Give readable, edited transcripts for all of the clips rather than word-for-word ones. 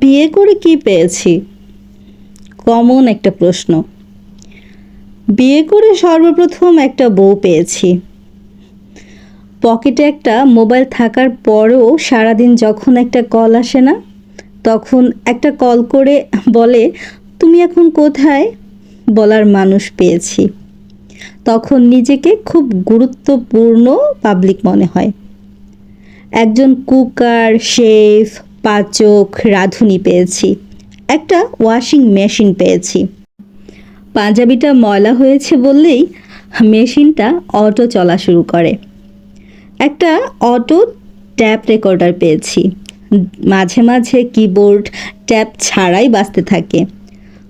বিয়ে করে কি পেয়েছি? কমন একটা প্রশ্ন। বিয়ে করে সর্বপ্রথম একটা বউ পেয়েছি। পকেটে একটা মোবাইল থাকার পরেও সারাদিন যখন একটা কল আসে না, তখন একটা কল করে বলে, তুমি এখন কোথায়? বলার মানুষ পেয়েছি। তখন নিজেকে খুব গুরুত্বপূর্ণ পাবলিক মনে হয়। একজন কুকার, শেফ, পাচক, রাঁধুনি পেয়েছি। একটা ওয়াশিং মেশিন পেয়েছি। পাঞ্জাবিটা ময়লা হয়েছে বললেই মেশিনটা অটো চলা শুরু করে। একটা অটো ট্যাপ রেকর্ডার পেয়েছি। মাঝে মাঝে কিবোর্ড ট্যাপ ছাড়াই বাজতে থাকে।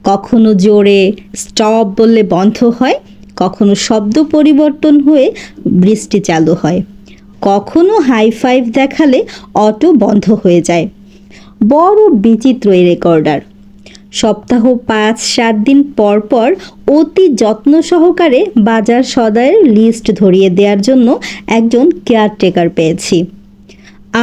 কখনো জোরে স্টপ বললে বন্ধ হয়, কখনো শব্দ পরিবর্তন হয়ে বৃষ্টি চালু হয়, কখনো হাই ফাইভ দেখালে অটো বন্ধ হয়ে যায়। বড় বিচিত্র এই রেকর্ডার। সপ্তাহ ৫-৭ দিন পর পর অতি যত্ন সহকারে বাজার সদাইয়ের লিস্ট ধরিয়ে দেওয়ার জন্য একজন কেয়ারটেকার পেয়েছি।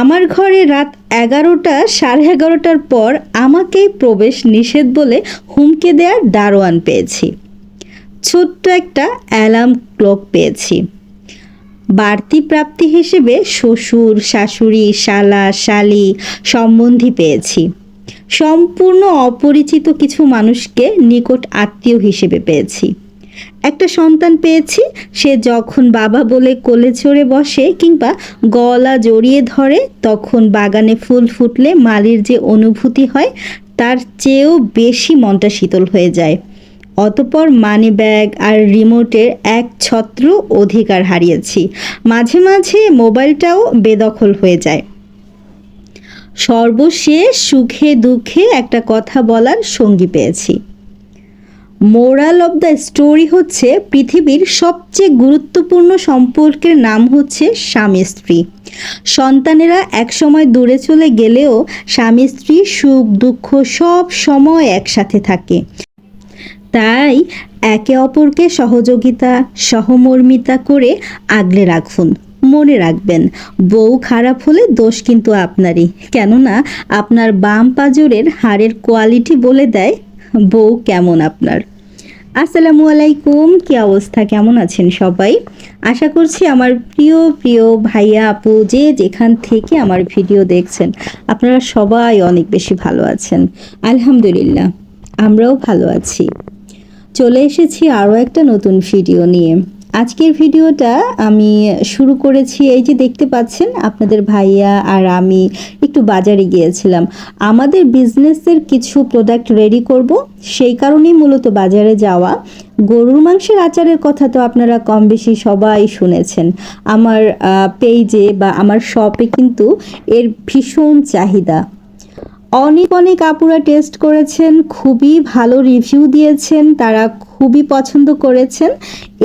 আমার ঘরে রাত ১১টা ১১:৩০টার পর আমাকেই প্রবেশ নিষেধ বলে হুমকি দেওয়ার দারোয়ান পেয়েছি। ছোট্ট একটা অ্যালার্ম ক্লক পেয়েছি। বাড়তি প্রাপ্তি হিসেবে শ্বশুর, শাশুড়ি, শালা, শালি, সম্বন্ধী পেয়েছি। সম্পূর্ণ অপরিচিত কিছু মানুষকে নিকট আত্মীয় হিসেবে পেয়েছি। একটা সন্তান পেয়েছি। সে যখন বাবা বলে কোলে চড়ে বসে কিংবা গলা জড়িয়ে ধরে, তখন বাগানে ফুল ফুটলে মালির যে অনুভূতি হয়, তার চেয়েও বেশি মনটা শীতল হয়ে যায়। অতপর মানি ব্যাগ আর রিমোটের এক ছত্র অধিকার হারিয়েছি। মাঝে মাঝে মোবাইলটাও বেদখল হয়ে যায়। সর্বশেষ সুখে দুঃখে একটা কথা বলার সঙ্গী পেয়েছি। মোরাল অব দ্য স্টোরি হচ্ছে, পৃথিবীর সবচেয়ে গুরুত্বপূর্ণ সম্পর্কের নাম হচ্ছে স্বামী স্ত্রী। সন্তানেরা একসময় দূরে চলে গেলেও স্বামী স্ত্রী সুখ দুঃখ সব সময় একসাথে থাকে। তাই একে অপরকে সহযোগিতা, সহমর্মিতা করে আগলে রাখুন। মনে রাখবেন, বউ খারাপ হলে দোষ কিন্তু আপনারই। কেননা আপনার বাম পাজরের হাড়ের কোয়ালিটি বলে দেয় বউ কেমন আপনার। আসসালামু আলাইকুম, কি অবস্থা, কেমন আছেন সবাই? আশা করছি আমার প্রিয় প্রিয় ভাইয়া আপু যে যেখান থেকে আমার ভিডিও দেখছেন, আপনারা সবাই অনেক বেশি ভালো আছেন। আলহামদুলিল্লাহ, আমরাও ভালো আছি। চলে এসেছি আরও একটা নতুন ভিডিও নিয়ে। আজকের ভিডিওটা আমি শুরু করেছি, এই যে দেখতে পাচ্ছেন, আপনাদের ভাইয়া আর আমি একটু বাজারে গিয়েছিলাম। আমাদের বিজনেসের কিছু প্রোডাক্ট রেডি করব, সেই কারণেই মূলত বাজারে যাওয়া। গরুর মাংসের আচারের কথা তো আপনারা কম বেশি সবাই শুনেছেন। আমার পেজে বা আমার শপে কিন্তু এর ভীষণ চাহিদা। অনেক অনেক আপুরা টেস্ট করেছেন, খুবই ভালো রিভিউ দিয়েছেন, তারা খুবই পছন্দ করেছেন।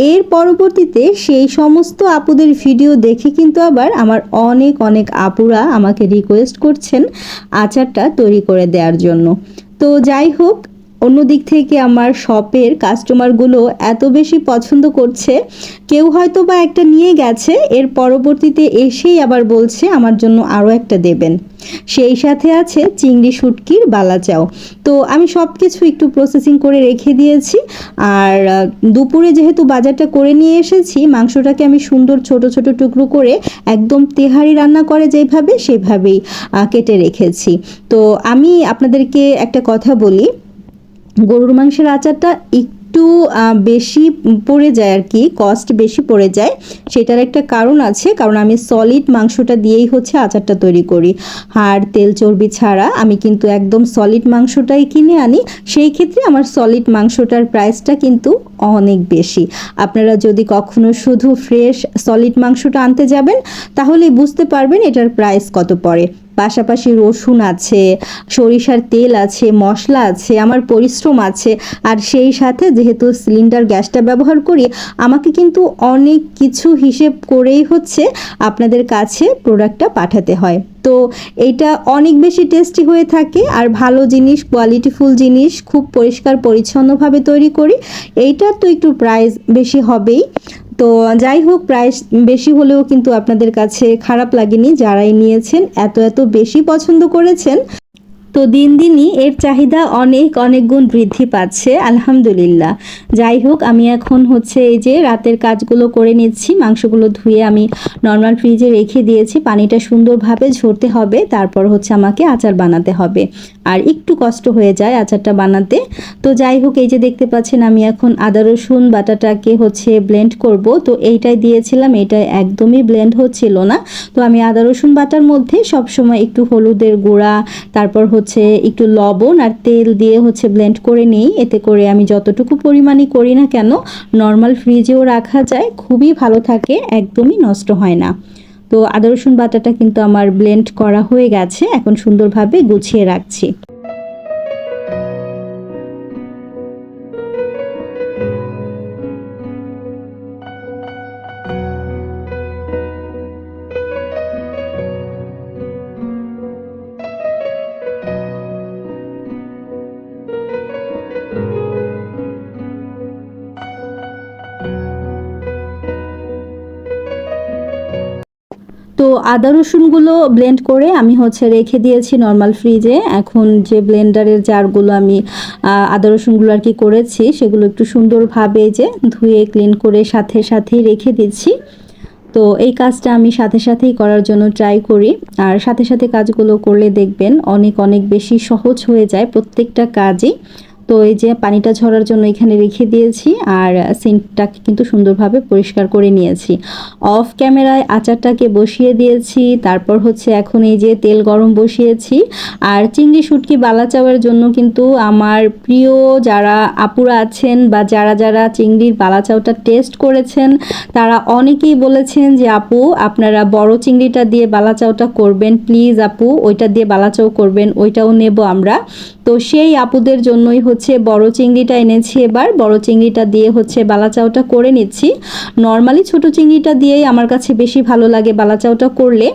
এর পরবর্তীতে সেই সমস্ত আপুদের ভিডিও দেখে কিন্তু আবার আমার অনেক অনেক আপুরা আমাকে রিকোয়েস্ট করছেন আচারটা তৈরি করে দেওয়ার জন্য। তো যাই হোক, অন্য দিক থেকে আমার শপের কাস্টমারগুলো এত বেশি পছন্দ করছে, কেউ হয়তো বা একটা নিয়ে গেছে, এর পরবর্তীতে এসেই আবার বলছে আমার জন্য আরও একটা দেবেন। সেই সাথে আছে চিংড়ি শুটকির বালাচাও। তো আমি সব কিছু একটু প্রসেসিং করে রেখে দিয়েছি। আর দুপুরে যেহেতু বাজারটা করে নিয়ে এসেছি, মাংসটাকে আমি সুন্দর ছোট ছোট টুকরো করে একদম তেহারি রান্না করে যেভাবে সেভাবেই কেটে রেখেছি। তো আমি আপনাদেরকে একটা কথা বলি, গরুর মাংসের আচারটা একটু বেশি পড়ে যায় আর কি, কস্ট বেশি পড়ে যায়। সেটার একটা কারণ আছে, কারণ আমি সলিড মাংসটা দিয়েই হচ্ছে আচারটা তৈরি করি। হাড় তেল চর্বি ছাড়া আমি কিন্তু একদম সলিড মাংসটাই কিনে আনি। সেই ক্ষেত্রে আমার সলিড মাংসটার প্রাইসটা কিন্তু অনেক বেশি। আপনারা যদি কখনো শুধু ফ্রেশ সলিড মাংসটা আনতে যাবেন, তাহলেই বুঝতে পারবেন এটার প্রাইস কত পড়ে। পাশাপাশি রসুন আছে, সরিষার তেল আছে, মশলা আছে, আমার পরিশ্রম আছে। আর সেই সাথে যেহেতু সিলিন্ডার গ্যাসটা ব্যবহার করি, আমাকে কিন্তু অনেক কিছু হিসেব করেই হচ্ছে আপনাদের কাছে প্রোডাক্টটা পাঠাতে হয়। তো এইটা অনেক বেশি টেস্টি হয়ে থাকে। আর ভালো জিনিস, কোয়ালিটিফুল জিনিস খুব পরিষ্কার পরিচ্ছন্নভাবে তৈরি করি। এইটার তো একটু প্রাইস বেশি হবেই। তো যাই হোক, প্রাইস বেশি হলেও কিন্তু আপনাদের কাছে খারাপ লাগেনি, যারাই নিয়েছেন এত এত বেশি পছন্দ করেছেন। তো দিন দিনই এর চাহিদা অনেক অনেক গুণ বৃদ্ধি পাচ্ছে আলহামদুলিল্লাহ। যাই হোক, আমি এখন হচ্ছে এই যে রাতের কাজগুলো করে নিচ্ছি। মাংসগুলো ধুয়ে আমি নর্মাল ফ্রিজে রেখে দিয়েছি, পানিটা সুন্দরভাবে ঝরতে হবে, তারপর হচ্ছে আমাকে আচার বানাতে হবে। আর একটু কষ্ট হয়ে যায় আচারটা বানাতে। তো যাই হোক, এই যে দেখতে পাচ্ছেন আমি এখন আদা রসুন বাটাটাকে হচ্ছে ব্লেন্ড করব। তো এইটাই দিয়েছিলাম, এটা একদমই ব্লেন্ড হচ্ছিল না। তো আমি আদা রসুন বাটার মধ্যে সবসময় একটু হলুদের গুঁড়া, তারপর হচ্ছে একটু লবণ আর তেল দিয়ে হচ্ছে ব্লেন্ড করে নিই। এতে করে আমি যতটুকু পরিমাণই করি না কেন নর্মাল ফ্রিজেও রাখা যায়, খুবই ভালো থাকে, একদমই নষ্ট হয় না। তো আদা রসুন বাটাটা কিন্তু আমার ব্লেন্ড করা হয়ে গেছে, এখন সুন্দরভাবে গুছিয়ে রাখছি। তো আদা রসুনগুলো ব্লেন্ড করে আমি হচ্ছে রেখে দিয়েছি নর্মাল ফ্রিজে। এখন যে ব্লেন্ডারের জারগুলো আমি আদা রসুনগুলো আর কি করেছি, সেগুলো একটু সুন্দরভাবে যে ধুয়ে ক্লিন করে সাথে সাথেই রেখে দিচ্ছি। তো এই কাজটা আমি সাথে সাথেই করার জন্য ট্রাই করি। আর সাথে সাথে কাজগুলো করলে দেখবেন অনেক অনেক বেশি সহজ হয়ে যায় প্রত্যেকটা কাজই। তো এই যে পানিটা ঝরার জন্য এখানে রেখে দিয়েছি, আর সিঙ্কটাকে কিন্তু সুন্দরভাবে পরিষ্কার করে নিয়েছি। অফ ক্যামেরায় আচারটাকে বসিয়ে দিয়েছি, তারপর হচ্ছে এখন এই যে তেল গরম বসিয়েছি। আর চিংড়ি শুটকি বালাচাওয়ের জন্য কিন্তু আমার প্রিয় যারা আপুরা আছেন বা যারা যারা চিংড়ির বালাচাওটা টেস্ট করেছেন, তারা অনেকেই বলেছেন যে আপু আপনারা বড় চিংড়িটা দিয়ে বালাচাওটা করবেন, প্লিজ আপু ওইটা দিয়ে বালাচাও করবেন, ওইটাও নেব আমরা। তো সেই আপুদের জন্যই হচ্ছে বড় চিংড়িটা এনেছি। এবার বড় চিংড়িটা দিয়ে হচ্ছে বালাচাওটা করে নিচ্ছি। নর্মালি ছোট চিংড়িটা দিয়েই আমার কাছে বেশি ভালো লাগে বালাচাওটা করলে,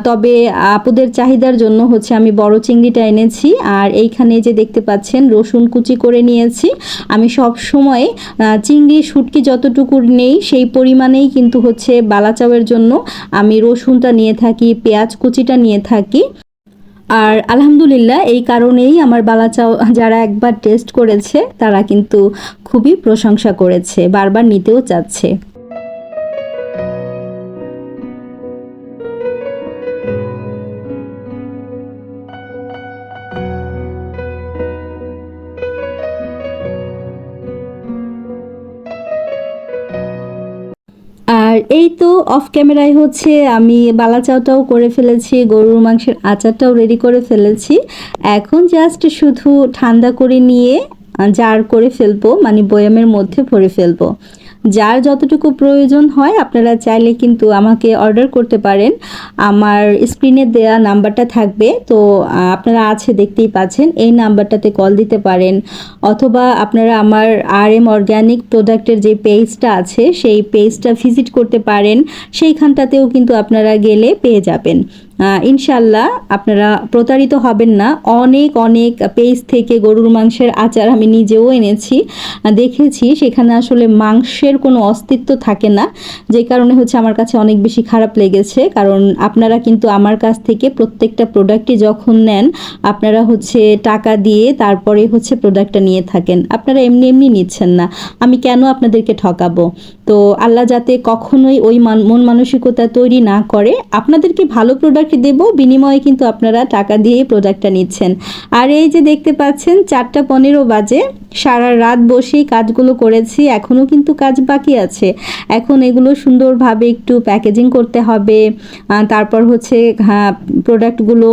তবে আপুদের চাহিদার জন্য হচ্ছে আমি বড় চিংড়িটা এনেছি। আর এইখানে যে দেখতে পাচ্ছেন রসুন কুচি করে নিয়েছি। আমি সব সময় চিংড়ি শুটকি যতটুকু নেই সেই পরিমাণেই কিন্তু হচ্ছে বালাচাওয়ের জন্য আমি রসুনটা নিয়ে থাকি, পেঁয়াজ কুচিটা নিয়ে থাকি। আর আলহামদুলিল্লাহ এই কারণেই আমার বালাচাও যারা একবার টেস্ট করেছে তারা কিন্তু খুবই প্রশংসা করেছে, বারবার নিতেও চাচ্ছে। আর এই তো অফ ক্যামেরায় হচ্ছে আমি বালাচাওটাও করে ফেলেছি, গরুর মাংসের আচারটাও রেডি করে ফেলেছি। এখন জাস্ট শুধু ঠান্ডা করে নিয়ে জার করে ফেলবো, মানে বয়ামের মধ্যে ভরে ফেলবো। যার যতটুকু প্রয়োজন হয় আপনারা চাইলে কিন্তু আমাকে অর্ডার করতে পারেন। আমার স্ক্রিনে দেয়া নাম্বারটা থাকবে, তো আপনারা আছে দেখতেই পাচ্ছেন, এই নাম্বারটাতে কল দিতে পারেন, অথবা আপনারা আমার RM অর্গ্যানিক প্রোডাক্টের যে পেজটা আছে সেই পেজটা ভিজিট করতে পারেন, সেইখানটাতেও কিন্তু আপনারা গেলে পেয়ে যাবেন। ইনশাল্লাহ আপনারা প্রতারিত হবেন না। অনেক অনেক পেজ থেকে গরুর মাংসের আচার আমি নিজেও এনেছি, দেখেছি সেখানে আসলে মাংসের কোনো অস্তিত্ব থাকে না, যে কারণে হচ্ছে আমার কাছে অনেক বেশি খারাপ লেগেছে। কারণ আপনারা কিন্তু আমার কাছ থেকে প্রত্যেকটা প্রোডাক্টই যখন নেন আপনারা হচ্ছে টাকা দিয়ে তারপরে হচ্ছে প্রোডাক্টটা নিয়ে থাকেন, আপনারা এমনি এমনি নিচ্ছেন না। আমি কেন আপনাদেরকে ঠকাবো? তো আল্লাহ যাতে কখনোই ওই মন মানসিকতা তৈরি না করে, আপনাদেরকে ভালো প্রোডাক্ট দেব, বিনিময়ে কিন্তু আপনারা টাকা দিয়ে প্রোডাক্টটা নিচ্ছেন। আর এই যে দেখতে পাচ্ছেন 4:15 বাজে, সারা রাত বসেই কাজগুলো করেছি, এখনও কিন্তু কাজ বাকি আছে। এখন এগুলো সুন্দরভাবে একটু প্যাকেজিং করতে হবে, তারপর হচ্ছে প্রোডাক্টগুলো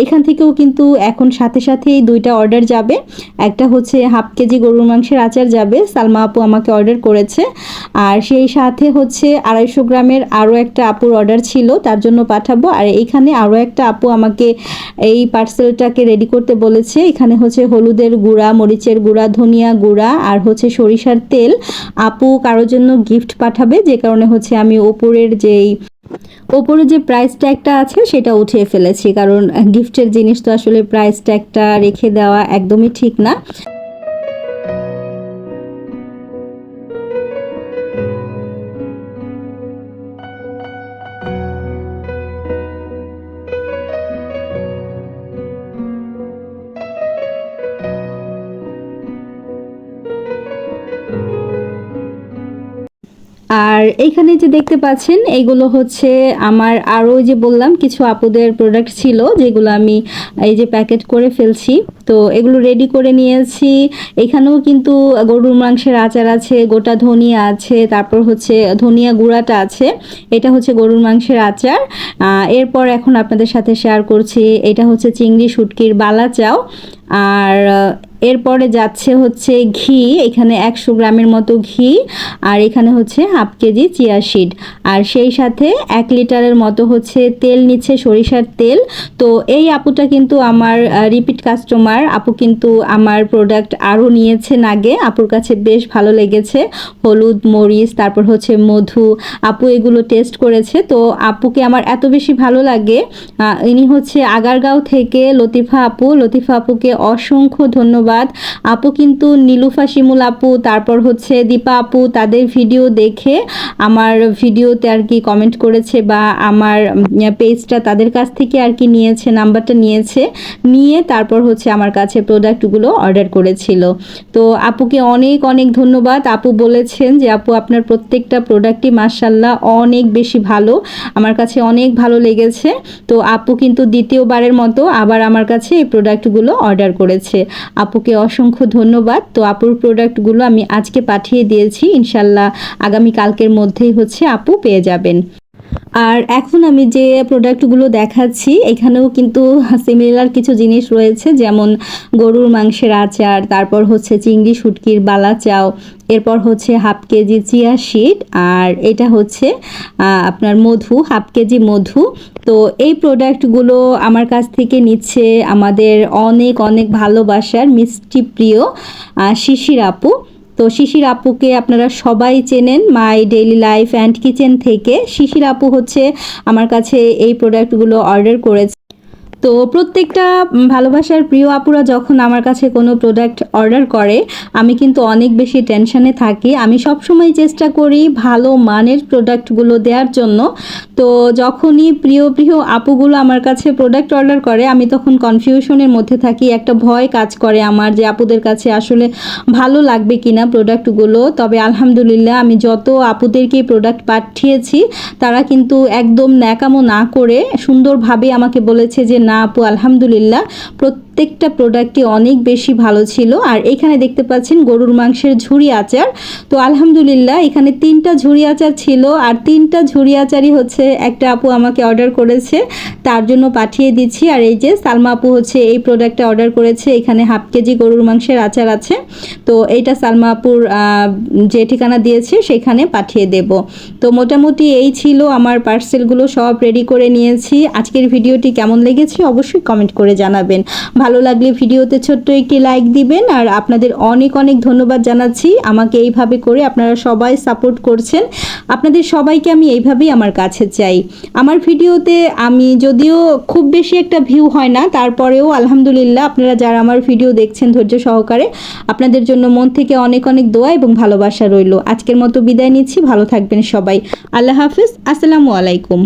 এখান থেকেও কিন্তু এখন সাথে সাথেই 2টা অর্ডার যাবে। একটা হচ্ছে 1/2 কেজি গরুর মাংসের আচার যাবে, সালমা আপু আমাকে অর্ডার করেছে। আর সেই সাথে হচ্ছে 250 গ্রামের আরও একটা আপুর অর্ডার ছিল, তার জন্য পাঠাবো। আর এইখানে আরও একটা আপু আমাকে এই পার্সেলটাকে রেডি করতে বলেছে। এখানে হচ্ছে হলুদের গুঁড়া, মরিচের গুঁড়া, ধনিয়া গুঁড়া আর হচ্ছে সরিষার তেল। আপু কারোর জন্য গিফট পাঠাবে, যে কারণে হচ্ছে আমি ওপরে যে প্রাইস ট্যাগটা আছে সেটা উঠিয়ে ফেলেছি, কারণ গিফটের জিনিস তো আসলে প্রাইস ট্যাগটা রেখে দেওয়া একদমই ঠিক না। আর এইখানে যে দেখতে পাচ্ছেন এইগুলো হচ্ছে আমার আরও যে বললাম কিছু আপুদের প্রোডাক্ট ছিল যেগুলো আমি এই যে প্যাকেট করে ফেলছি। তো এগুলো রেডি করে নিয়েছি। এখানেও কিন্তু গরুর মাংসের আচার আছে, গোটা ধনিয়া আছে, তারপর হচ্ছে ধনিয়া গুঁড়াটা আছে, এটা হচ্ছে গরুর মাংসের আচার। এরপর এখন আপনাদের সাথে শেয়ার করছি এটা হচ্ছে চিংড়ি শুটকির বালা চাও। আর এরপরে যাচ্ছে হচ্ছে ঘি, এখানে 100 গ্রামের মতো ঘি, আর এখানে হচ্ছে হাফ কেজি চিয়া সিড, আর সেই সাথে 1 লিটারের মতো হচ্ছে তেল নিচ্ছে, সরিষার তেল। তো এই আপুটা কিন্তু আমার রিপিট কাস্টমার। আপু কিন্তু আমার প্রোডাক্ট আরও নিয়েছেন আগে, আপুর কাছে বেশ ভালো লেগেছে। হলুদ, মরিচ, তারপর হচ্ছে মধু, আপু এগুলো টেস্ট করেছে। তো আপুকে আমার এত বেশি ভালো লাগে। ইনি হচ্ছে আগারগাঁও থেকে লতিফা আপু। লতিফা আপুকে অসংখ্য ধন্যবাদ। আপু কিন্তু নীলুফা শিমুল আপু, তারপর হচ্ছে দীপা আপু, তাদের ভিডিও দেখে আমার ভিডিওতে আর কি কমেন্ট করেছে বা আমার পেজটা তাদের কাছ থেকে আর কি নিয়েছে, নাম্বারটা নিয়ে তারপর হচ্ছে আমার কাছে প্রোডাক্টগুলো অর্ডার করেছিল। তো আপুকে অনেক অনেক ধন্যবাদ। আপু বলেছেন যে আপু আপনার প্রত্যেকটা প্রোডাক্টই মাশাআল্লাহ অনেক বেশি ভালো, আমার কাছে অনেক ভালো লেগেছে। তো আপু কিন্তু দ্বিতীয়বারের মতো আবার আমার কাছে এই প্রোডাক্টগুলো অর্ডার করেছে। আপুকে অসংখ্য ধন্যবাদ। তো আপুর প্রোডাক্টগুলো আমি আজকে পাঠিয়ে দিয়েছি, ইনশাল্লাহ আগামী কালকের মধ্যেই হচ্ছে আপু পেয়ে যাবেন। আর এখন আমি যে প্রোডাক্টগুলো দেখাচ্ছি এখানেও কিন্তু সিমিলার কিছু জিনিস রয়েছে, যেমন গরুর মাংসের আচার, তারপর হচ্ছে চিংড়ি শুটকির বালা চাও, এরপর হচ্ছে হাফ কেজি চিয়া সিড, আর এটা হচ্ছে আপনার মধু, হাফ কেজি মধু। তো এই প্রোডাক্টগুলো আমার কাছ থেকে নিচ্ছে আমাদের অনেক অনেক ভালোবাসার মিষ্টি প্রিয় শিশির আপু। তো শিশির আপুকে আপনারা সবাই চেনেন my daily life and kitchen থেকে। শিশির আপু হচ্ছে আমার কাছে এই প্রোডাক্টগুলো অর্ডার করেছে। তো প্রত্যেকটা ভালোবাসার প্রিয় আপুরা যখন আমার কাছে কোনো প্রোডাক্ট অর্ডার করে আমি কিন্তু অনেক বেশি টেনশনে থাকি। আমি সবসময় চেষ্টা করি ভালো মানের প্রোডাক্টগুলো দেওয়ার জন্য। তো যখনই প্রিয় প্রিয় আপুগুলো আমার কাছে প্রোডাক্ট অর্ডার করে আমি তখন কনফিউশনের মধ্যে থাকি, একটা ভয় কাজ করে আমার যে আপুদের কাছে আসলে ভালো লাগবে কিনা প্রোডাক্টগুলো। তবে আলহামদুলিল্লাহ আমি যত আপুদেরকে প্রোডাক্ট পাঠিয়েছি তারা কিন্তু একদম ন্যাকামো না করে সুন্দরভাবে আমাকে বলেছে যে না আপু আলহামদুলিল্লাহ প্রত্যেকটা প্রোডাক্টই অনেক বেশি ভালো ছিল। আর এখানে দেখতে পাচ্ছেন গরুর মাংসের ঝুরি আচার। তো আলহামদুলিল্লাহ এখানে 3টা ঝুরি আচার ছিল, আর 3টা ঝুরি আচারই হচ্ছে একটা আপু আমাকে অর্ডার করেছে, তার জন্য পাঠিয়ে দিচ্ছি। আর এই যে সালমা আপু হচ্ছে এই প্রোডাক্টটা অর্ডার করেছে, এখানে হাফ কেজি গরুর মাংসের আচার আছে। তো এইটা সালমা আপুর যে ঠিকানা দিয়েছে সেখানে পাঠিয়ে দেব। তো মোটামুটি এই ছিল আমার পার্সেলগুলো, সব রেডি করে নিয়েছি। আজকের ভিডিওটি কেমন লেগেছে অবশ্যই কমেন্ট করে জানাবেন। ভালো লাগলে ভিডিওতে ছোট্ট একটি লাইক দিবেন। আর আপনাদের অনেক অনেক ধন্যবাদ জানাচ্ছি, আমাকে এইভাবে করে আপনারা সবাই সাপোর্ট করছেন। আপনাদের সবাইকে আমি এইভাবেই আমার কাছে চাই। আমার ভিডিওতে আমি যদিও খুব বেশি একটা ভিউ হয় না, তারপরেও আলহামদুলিল্লাহ আপনারা যারা আমার ভিডিও দেখছেন ধৈর্য সহকারে, আপনাদের জন্য মন থেকে অনেক অনেক দোয়া এবং ভালোবাসা রইল। আজকের মতো বিদায় নিচ্ছি, ভালো থাকবেন সবাই। আল্লাহ হাফিজ, আসসালামু আলাইকুম।